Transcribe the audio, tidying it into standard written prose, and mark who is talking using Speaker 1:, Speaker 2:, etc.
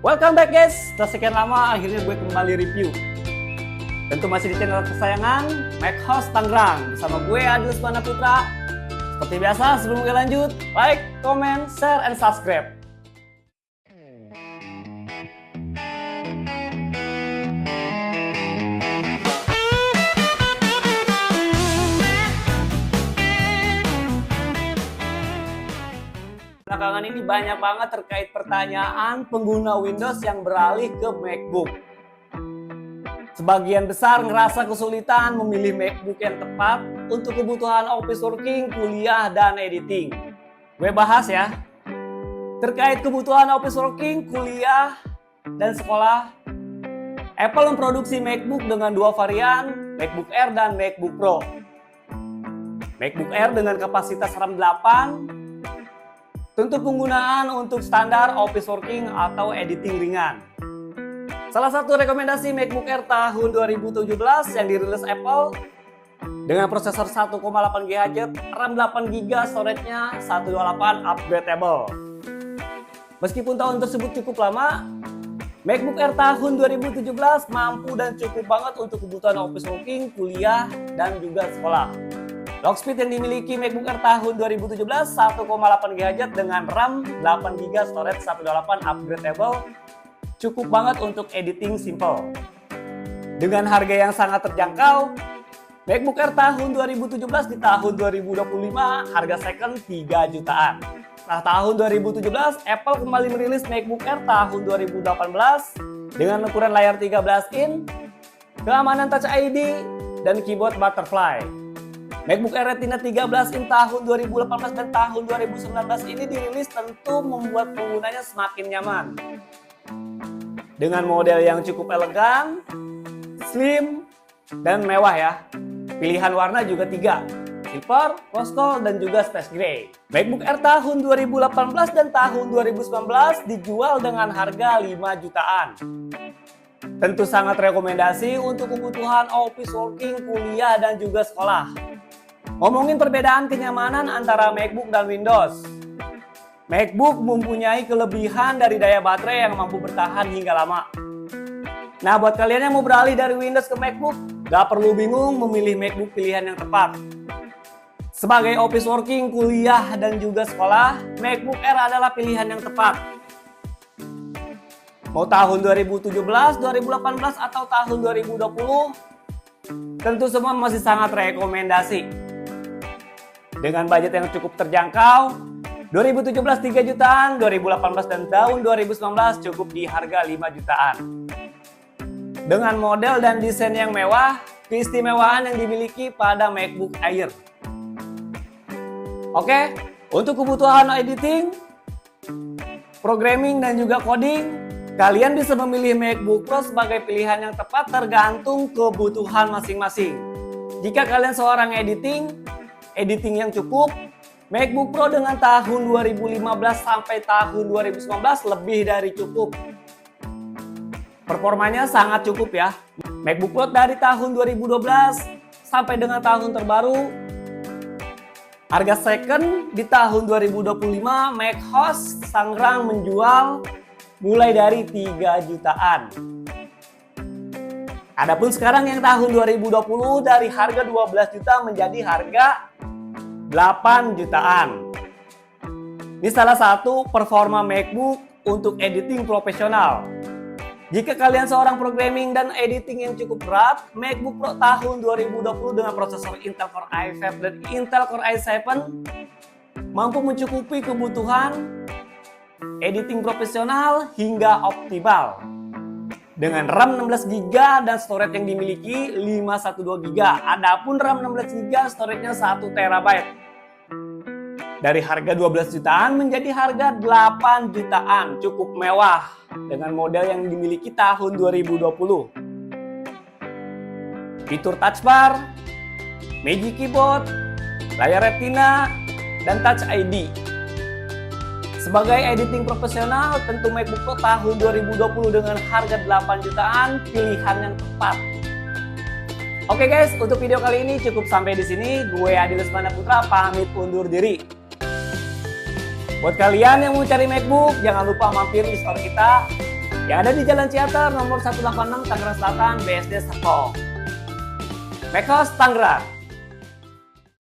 Speaker 1: Welcome back guys, setelah sekian lama akhirnya gue kembali review. Tentu masih di channel kesayangan MacHouse Tangerang bersama gue Adil Lesmana Putra. Seperti biasa sebelum gue lanjut, like, comment, share, and subscribe. Belakangan ini banyak banget terkait pertanyaan pengguna Windows yang beralih ke MacBook. Sebagian besar ngerasa kesulitan memilih MacBook yang tepat untuk kebutuhan office working, kuliah, dan editing. Gue bahas ya. Terkait kebutuhan office working, kuliah, dan sekolah, Apple memproduksi MacBook dengan dua varian, MacBook Air dan MacBook Pro. MacBook Air dengan kapasitas RAM 8, tentu penggunaan untuk standar office working atau editing ringan. Salah satu rekomendasi MacBook Air tahun 2017 yang dirilis Apple dengan prosesor 1,8 GHz, RAM 8GB, storage-nya 128 upgradable. Meskipun tahun tersebut cukup lama, MacBook Air tahun 2017 mampu dan cukup banget untuk kebutuhan office working, kuliah, dan juga sekolah. Lock speed yang dimiliki MacBook Air tahun 2017 1,8 GHz dengan RAM 8GB, storage 128 upgradable, cukup banget untuk editing simple. Dengan harga yang sangat terjangkau, MacBook Air tahun 2017 di tahun 2025 harga second 3 jutaan. Nah, tahun 2017 Apple kembali merilis MacBook Air tahun 2018 dengan ukuran layar 13 in, keamanan Touch ID, dan keyboard butterfly. MacBook Air Retina 13 in tahun 2018 dan tahun 2019 ini dirilis tentu membuat penggunanya semakin nyaman. Dengan model yang cukup elegan, slim, dan mewah ya. Pilihan warna juga 3, silver, rose gold, dan juga space gray. MacBook Air tahun 2018 dan tahun 2019 dijual dengan harga 5 jutaan. Tentu sangat rekomendasi untuk kebutuhan office working, kuliah, dan juga sekolah. Ngomongin perbedaan kenyamanan antara MacBook dan Windows. MacBook mempunyai kelebihan dari daya baterai yang mampu bertahan hingga lama. Nah, buat kalian yang mau beralih dari Windows ke MacBook, gak perlu bingung memilih MacBook pilihan yang tepat. Sebagai office working, kuliah, dan juga sekolah, MacBook Air adalah pilihan yang tepat. Mau tahun 2017, 2018, atau tahun 2020, tentu semua masih sangat rekomendasi. Dengan budget yang cukup terjangkau, 2017 3 jutaan, 2018 dan tahun 2019 cukup di harga 5 jutaan. Dengan model dan desain yang mewah, keistimewaan yang dimiliki pada MacBook Air. Oke, untuk kebutuhan editing, programming, dan juga coding, kalian bisa memilih MacBook Pro sebagai pilihan yang tepat tergantung kebutuhan masing-masing. Jika kalian seorang editing yang cukup, MacBook Pro dengan tahun 2015 sampai tahun 2019 lebih dari cukup. Performanya sangat cukup ya. MacBook Pro dari tahun 2012 sampai dengan tahun terbaru, harga second di tahun 2025 MacHouse Tangerang menjual mulai dari 3 jutaan. Adapun sekarang yang tahun 2020 dari harga 12 juta menjadi harga 8 jutaan. Ini salah satu performa MacBook untuk editing profesional. Jika kalian seorang programming dan editing yang cukup berat, MacBook Pro tahun 2020 dengan prosesor Intel Core i5 dan Intel Core i7 mampu mencukupi kebutuhan editing profesional hingga optimal. Dengan RAM 16GB dan storage yang dimiliki 512GB. Adapun RAM 16GB, storage-nya 1TB. Dari harga 12 jutaan menjadi harga 8 jutaan, cukup mewah dengan model yang dimiliki tahun 2020. Fitur touch bar, Magic Keyboard, layar Retina, dan Touch ID. Sebagai editing profesional, tentu MacBook Pro tahun 2020 dengan harga 8 jutaan pilihan yang tepat. Oke guys, untuk video kali ini cukup sampai di sini. Gue Adil Lesmana Putra pamit undur diri. Buat kalian yang mau cari MacBook, jangan lupa mampir di store kita yang ada di Jalan Ciater nomor 186 Tangerang Selatan, BSD Serpong. Mekos Tangerang.